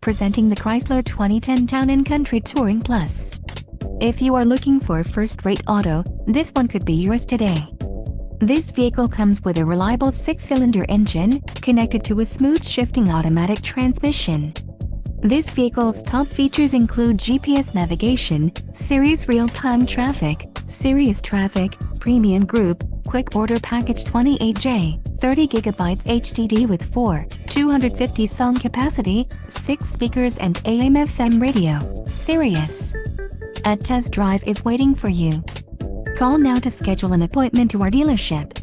presenting the Chrysler 2010 Town & Country Touring Plus. If you are looking for a first-rate auto, this one could be yours today. This vehicle comes with a reliable 6-cylinder engine, connected to a smooth shifting automatic transmission. This vehicle's top features include GPS navigation, SIRIUS real-time traffic, SIRIUS Traffic, Premium Group, Quick Order Package 28J, 30GB HDD with 250 song capacity, 6 speakers and AM/FM radio. SIRIUS. A test drive is waiting for you. Call now to schedule an appointment to our dealership.